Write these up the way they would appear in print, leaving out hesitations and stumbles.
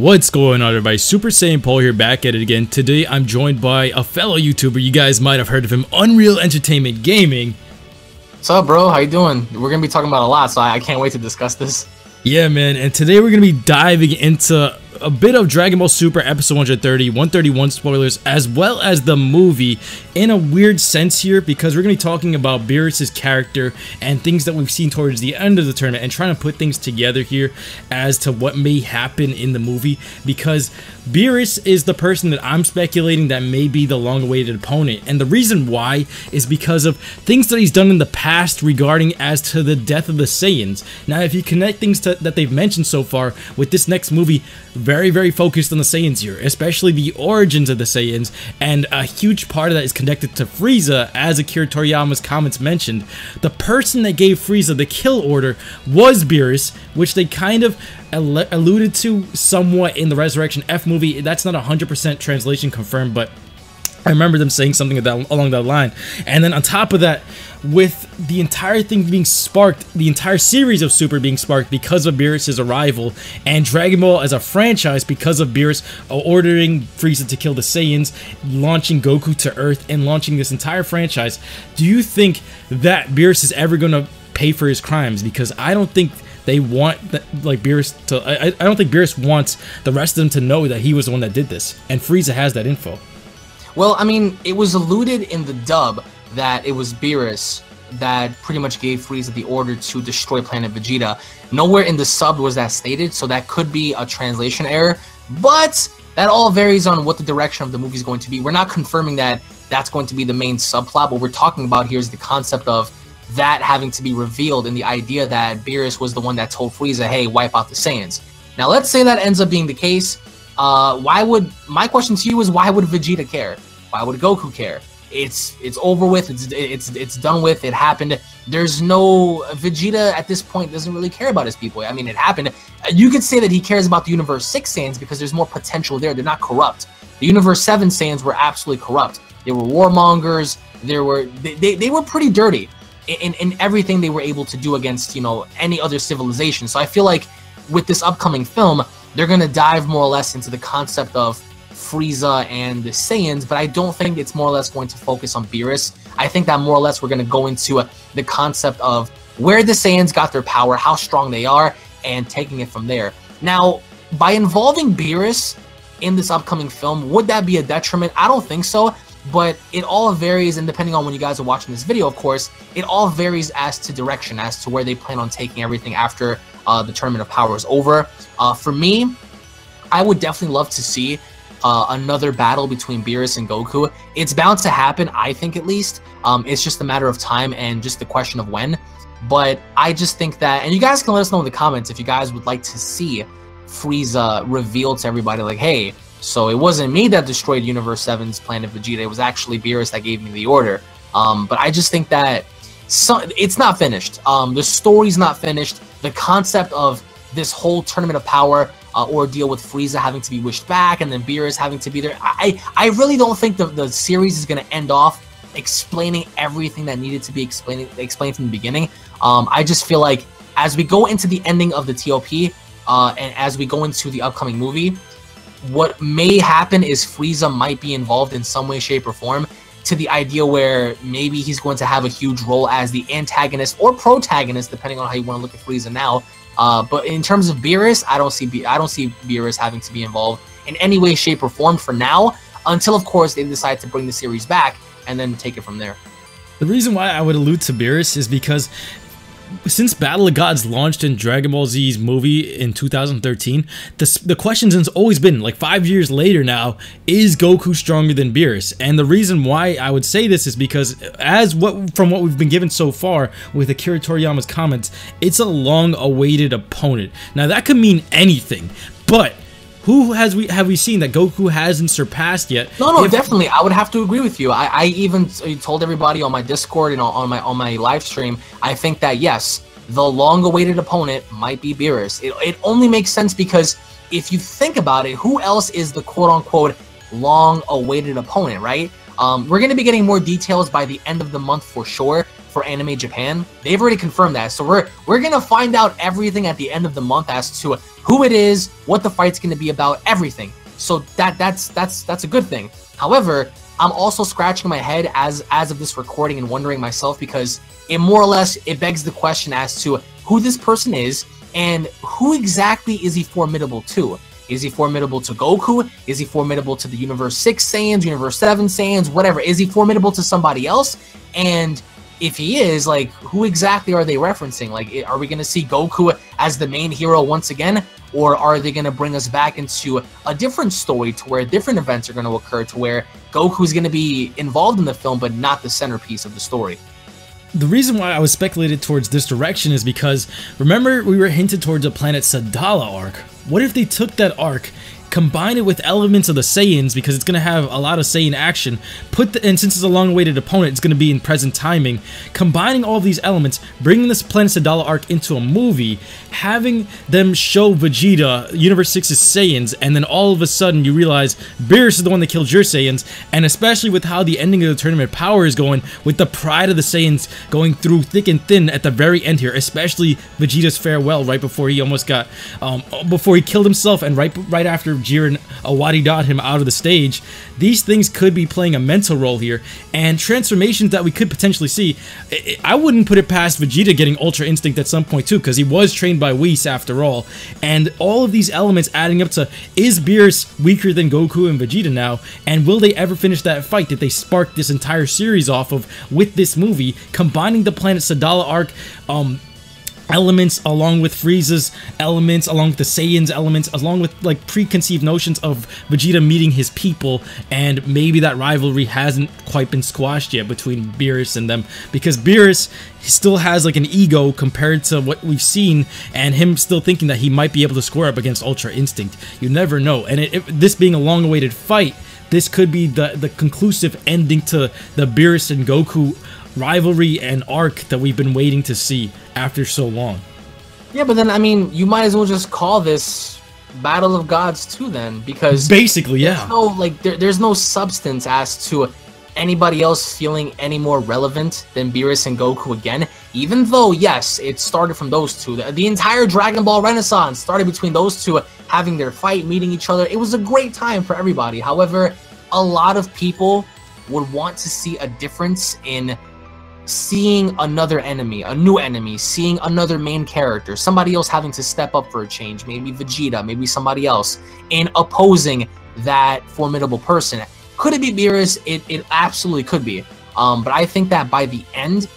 What's going on, everybody? Super Saiyan Paul here, back at it again. Today I'm joined by a fellow YouTuber. You guys might have heard of him, Unreal Entertainment Gaming. What's up, bro? How you doing? We're gonna be talking about a lot, so I can't wait to discuss this. Yeah, man, and today we're gonna be diving into a bit of Dragon Ball Super episode 130, 131 spoilers, as well as the movie in a weird sense here, because we're gonna be talking about Beerus' character and things that we've seen towards the end of the tournament and trying to put things together here as to what may happen in the movie, because Beerus is the person that I'm speculating that may be the long-awaited opponent, and the reason why is because of things that he's done in the past regarding as to the death of the Saiyans. Now, if you connect things that they've mentioned so far with this next movie, very focused on the Saiyans here, especially the origins of the Saiyans, and a huge part of that is connected to Frieza, as Akira Toriyama's comments mentioned. The person that gave Frieza the kill order was Beerus, which they kind of alluded to somewhat in the Resurrection F movie. That's not 100% translation confirmed, but I remember them saying something along that line. And then on top of that, with the entire thing being sparked, the entire series of Super being sparked because of Beerus' arrival, and Dragon Ball as a franchise because of Beerus ordering Frieza to kill the Saiyans, launching Goku to Earth, and launching this entire franchise, do you think that Beerus is ever going to pay for his crimes? Because I don't think they want Beerus to. I don't think Beerus wants the rest of them to know that he was the one that did this, and Frieza has that info. Well, I mean, it was alluded in the dub that it was Beerus that pretty much gave Frieza the order to destroy Planet Vegeta. Nowhere in the sub was that stated, so that could be a translation error, but that all varies on what the direction of the movie is going to be. We're not confirming that that's going to be the main subplot. What we're talking about here is the concept of that having to be revealed, and the idea that Beerus was the one that told Frieza, hey, wipe out the Saiyans. Now, let's say that ends up being the case. My question to you is, why would Vegeta care? Why would Goku care? It's over with. It's done with. It happened. There's no Vegeta at this point doesn't really care about his people. I mean, it happened. You could say that he cares about the Universe 6 Saiyans because there's more potential there. They're not corrupt. The Universe 7 Saiyans were absolutely corrupt. They were warmongers. They were pretty dirty in everything they were able to do against, you know, any other civilization. So I feel like with this upcoming film, they're gonna dive more or less into the concept of Frieza and the Saiyans, but I don't think it's more or less going to focus on Beerus. I think that more or less we're going to go into the concept of where the Saiyans got their power, how strong they are, and taking it from there. Now, by involving Beerus in this upcoming film, would that be a detriment? I don't think so, but it all varies, and depending on when you guys are watching this video, of course, it all varies as to direction, as to where they plan on taking everything after the Tournament of Power is over. For me, I would definitely love to see another battle between Beerus and Goku. It's bound to happen, I think, at least. It's just a matter of time and just the question of when. But I just think that, and you guys can let us know in the comments if you guys would like to see Frieza reveal to everybody, like, hey, so it wasn't me that destroyed Universe 7's Planet Vegeta, it was actually Beerus that gave me the order. But I just think that it's not finished. The story's not finished. The concept of this whole Tournament of Power ordeal with Frieza having to be wished back and then Beerus having to be there, I really don't think the series is going to end off explaining everything that needed to be explained from the beginning. I just feel like as we go into the ending of the TOP and as we go into the upcoming movie, what may happen is Frieza might be involved in some way, shape, or form, to the idea where maybe he's going to have a huge role as the antagonist or protagonist, depending on how you want to look at Frieza now. But in terms of Beerus, I don't see Beerus having to be involved in any way, shape, or form for now, until, of course, they decide to bring the series back and then take it from there. The reason why I would allude to Beerus is because since Battle of Gods launched in Dragon Ball Z's movie in 2013, the question has always been, like 5 years later now, is Goku stronger than Beerus? And the reason why I would say this is because from what we've been given so far with Akira Toriyama's comments, it's a long-awaited opponent. Now that could mean anything, but who have we seen that Goku hasn't surpassed yet? No, definitely. I would have to agree with you. I even told everybody on my Discord and on my live stream, I think that yes, the long-awaited opponent might be Beerus. It only makes sense because if you think about it, who else is the quote-unquote long-awaited opponent, right? We're going to be getting more details by the end of the month for sure. for Anime Japan. They've already confirmed that. So we're gonna find out everything at the end of the month as to who it is, what the fight's gonna be about, everything. So that's a good thing. However, I'm also scratching my head as of this recording and wondering myself, because it more or less it begs the question as to who this person is and who exactly is he formidable to. Is he formidable to Goku? Is he formidable to the Universe 6 Saiyans, Universe 7 Saiyans, whatever? Is he formidable to somebody else? And if he is, like, who exactly are they referencing? Like, are we going to see Goku as the main hero once again? Or are they going to bring us back into a different story to where different events are going to occur, to where Goku is going to be involved in the film but not the centerpiece of the story? The reason why I was speculated towards this direction is because, remember, we were hinted towards a Planet Sadala arc. What if they took that arc, combine it with elements of the Saiyans, because it's going to have a lot of Saiyan action, and since it's a long-awaited opponent, it's going to be in present timing, combining all of these elements, bringing this Planet Sadala arc into a movie, having them show Vegeta, Universe 6's Saiyans, and then all of a sudden you realize Beerus is the one that killed your Saiyans, and especially with how the ending of the Tournament of Power is going, with the pride of the Saiyans going through thick and thin at the very end here, especially Vegeta's farewell right before he almost got, before he killed himself, and right after Jiren Awadi-dot him out of the stage. These things could be playing a mental role here, and transformations that we could potentially see. I wouldn't put it past Vegeta getting Ultra Instinct at some point too, because he was trained by Whis after all, and all of these elements adding up to, is Beerus weaker than Goku and Vegeta now, and will they ever finish that fight that they sparked this entire series off of with this movie, combining the Planet Sadala arc, elements along with Frieza's elements, along with the Saiyans elements, along with like preconceived notions of Vegeta meeting his people, and maybe that rivalry hasn't quite been squashed yet between Beerus and them, because Beerus still has like an ego compared to what we've seen, and him still thinking that he might be able to square up against Ultra Instinct. You never know, and this being a long-awaited fight, this could be the conclusive ending to the Beerus and Goku rivalry and arc that we've been waiting to see after so long. Yeah, but then, I mean, you might as well just call this Battle of Gods 2 then, because basically, yeah, there's no, like, there's no substance as to anybody else feeling any more relevant than Beerus and Goku again, even though, yes, it started from those two. The entire Dragon Ball Renaissance started between those two having their fight, meeting each other. It was a great time for everybody. However, a lot of people would want to see a difference in seeing another enemy, a new enemy, seeing another main character, somebody else having to step up for a change, maybe Vegeta, maybe somebody else, in opposing that formidable person. Could it be Beerus? It absolutely could be. But I think that by the end,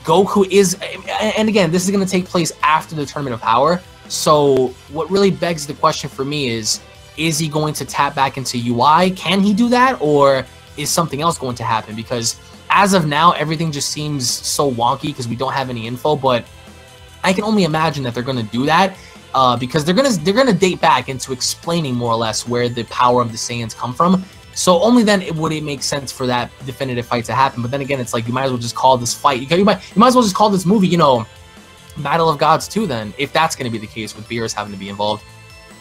Goku is, and again, this is going to take place after the Tournament of Power, so what really begs the question for me is he going to tap back into UI? Can he do that, or is something else going to happen? Because as of now, everything just seems so wonky because we don't have any info, but I can only imagine that they're going to do that because they're gonna date back into explaining more or less where the power of the Saiyans come from. So only then would it make sense for that definitive fight to happen. But then again, it's like you might as well just call this fight. You might as well just call this movie, you know, Battle of Gods 2 then, if that's going to be the case with Beerus having to be involved.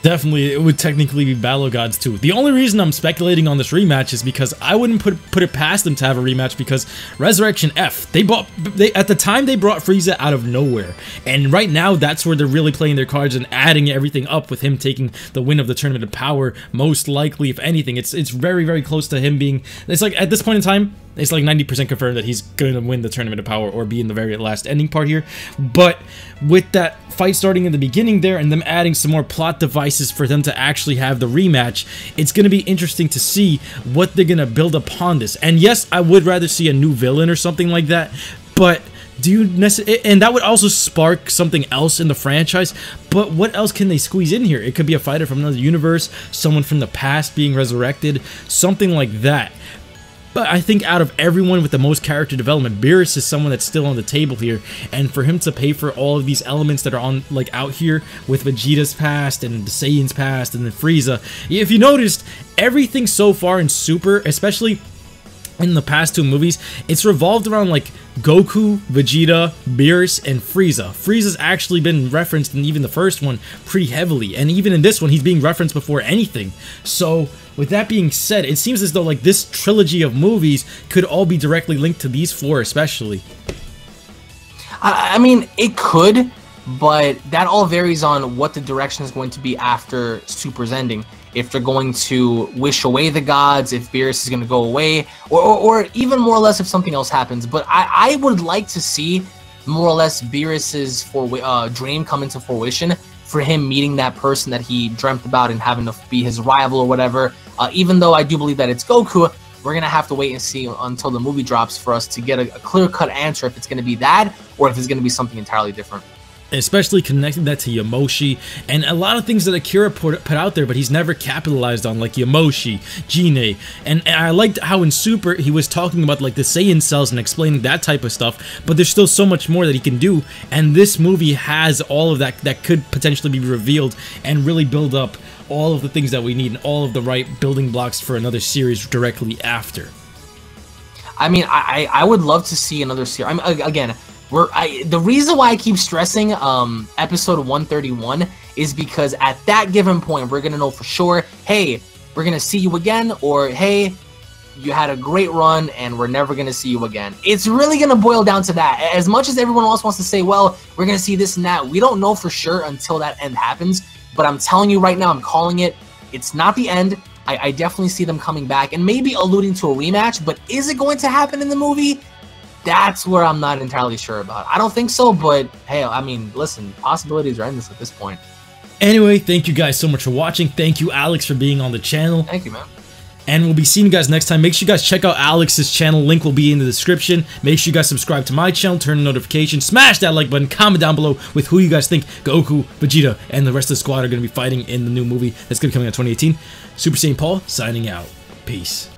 Definitely, it would technically be Battle of Gods 2. The only reason I'm speculating on this rematch is because I wouldn't put it past them to have a rematch, because Resurrection F, at the time they brought Frieza out of nowhere, and right now that's where they're really playing their cards and adding everything up with him taking the win of the Tournament of Power. Most likely, if anything, it's very, very close to him being. It's like at this point in time, it's like 90% confirmed that he's going to win the Tournament of Power or be in the very last ending part here. But with that fight starting in the beginning there and them adding some more plot devices for them to actually have the rematch, it's going to be interesting to see what they're going to build upon this. And yes, I would rather see a new villain or something like that, but do you necessarily, and that would also spark something else in the franchise, but what else can they squeeze in here? It could be a fighter from another universe, someone from the past being resurrected, something like that. But I think out of everyone with the most character development, Beerus is someone that's still on the table here, and for him to pay for all of these elements that are on, like, out here with Vegeta's past and the Saiyans past and then Frieza. If you noticed, everything so far in Super, especially in the past two movies, it's revolved around like Goku, Vegeta, Beerus, and Frieza. Frieza's actually been referenced in even the first one pretty heavily, and even in this one, he's being referenced before anything. So with that being said, it seems as though like this trilogy of movies could all be directly linked to these four especially. I mean, it could, but that all varies on what the direction is going to be after Super's ending. If they're going to wish away the gods, if Beerus is going to go away, or even more or less if something else happens. But I would like to see more or less Beerus's dream come into fruition, for him meeting that person that he dreamt about and having to be his rival or whatever. Even though I do believe that it's Goku, we're going to have to wait and see until the movie drops for us to get a clear-cut answer if it's going to be that or if it's going to be something entirely different. Especially connecting that to Yamoshi and a lot of things that Akira put out there, but he's never capitalized on, like Yamoshi, Jiren, and I liked how in Super he was talking about like the Saiyan cells and explaining that type of stuff, but there's still so much more that he can do, and this movie has all of that that could potentially be revealed and really build up all of the things that we need and all of the right building blocks for another series directly after. I mean, I would love to see another series. I mean, again, the reason why I keep stressing episode 131 is because at that given point, we're going to know for sure, hey, we're going to see you again, or hey, you had a great run and we're never going to see you again. It's really going to boil down to that. As much as everyone else wants to say, well, we're going to see this and that, we don't know for sure until that end happens. But I'm telling you right now, I'm calling it. It's not the end. I definitely see them coming back and maybe alluding to a rematch, but is it going to happen in the movie? That's where I'm not entirely sure about. I don't think so, but hey, I mean, listen, possibilities are endless at this point. Anyway, thank you guys so much for watching. Thank you, Alex, for being on the channel. Thank you, man. And we'll be seeing you guys next time. Make sure you guys check out Alex's channel. Link will be in the description. Make sure you guys subscribe to my channel, turn on notifications, smash that like button, comment down below with who you guys think Goku, Vegeta, and the rest of the squad are going to be fighting in the new movie that's going to be coming out in 2018. Super Saiyan Paul, signing out. Peace.